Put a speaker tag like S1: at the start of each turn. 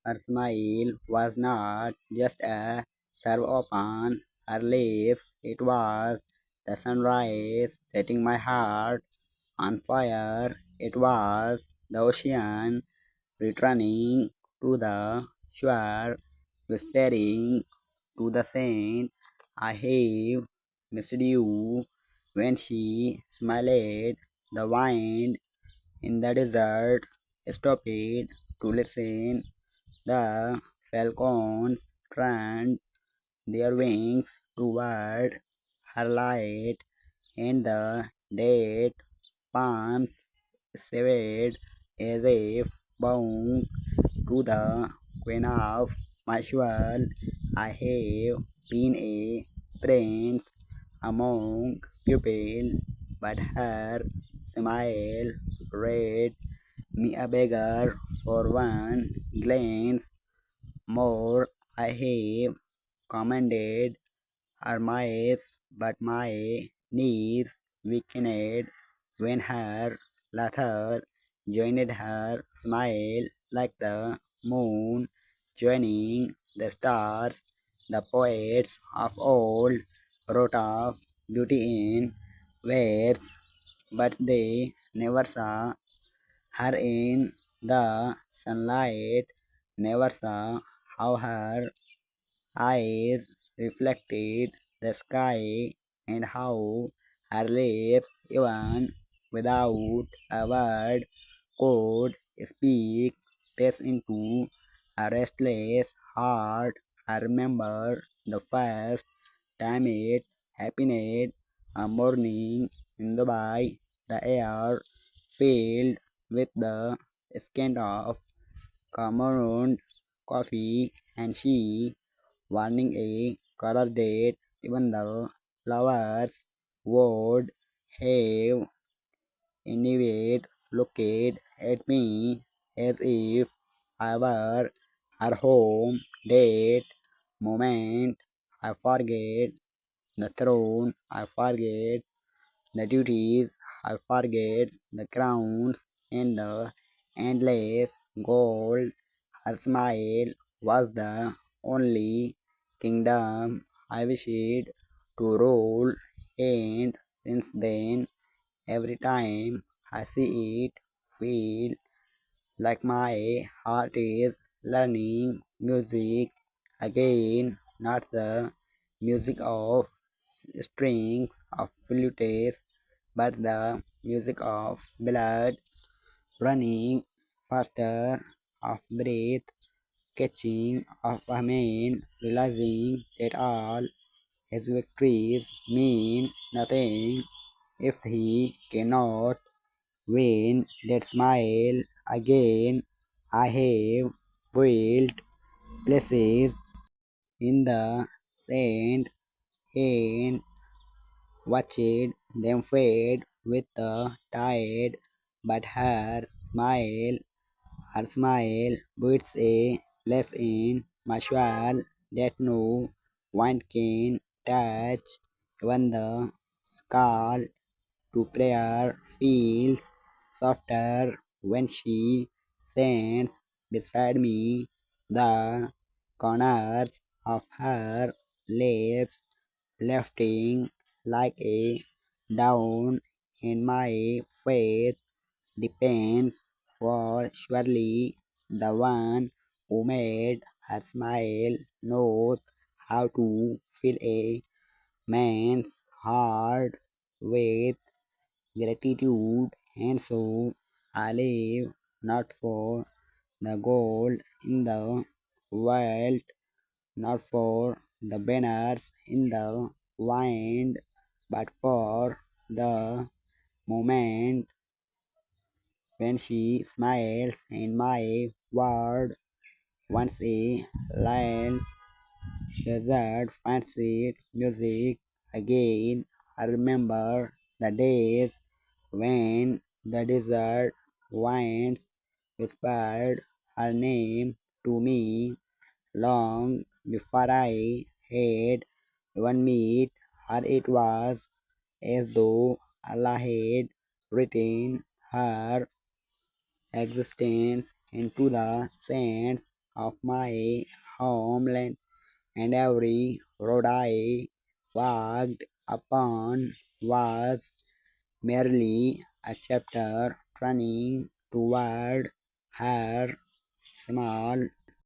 S1: her smile was not just a serve upon her lips, it was the sunrise setting my heart on fire. It was the ocean returning to the shore, whispering to the saint, I have missed you. When she smiled, the wind in the desert stopped to listen. The falcons turned their wings toward her light, and the dead palms swayed as if bound to the queen of my soul. I have been a prince among people, but her smile read me a beggar for one glance more. I have commanded her might, but my knees weakened when her laughter joined her smile like the moon joining the stars. The poets of old wrote of beauty in words, but they never saw her in the sunlight, never saw how her eyes reflected the sky and how her lips, even without a word, could speak pace into a restless heart. I remember the first time it happened, a morning in Dubai, the air filled with the scent of Cameroon coffee, and she warning a color date even the flowers would have anyway looked at me as if I were her home. That moment I forget the throne, I forget the duties, I forget the crowns and the endless gold. Her smile was the only kingdom I wished to rule, and since then, every time I see it, feel like my heart is learning music again, not the music of strings of flutes, but the music of blood running faster, of breath catching, of a man realizing that all his victories mean nothing if he cannot win that smile again. I have built places in the sand and watched them fade with the tide, but her smile puts a place in my soul that no one can touch. Even the call to prayer feels softer when she stands beside me. The corners of her lips lifting like a down, and my faith depends for surely the one who made her smile knows how to fill a man's heart with gratitude, and so I live not for the gold in the world, not for the banners in the wind, but for the moment when she smiles and my world once a lion's desert fancied music again. I remember the days when the desert winds whispered her name to me long before I had even met her. It was as though Allah had written her existence into the sands of my homeland, and every road I walked upon was merely a chapter turning toward her small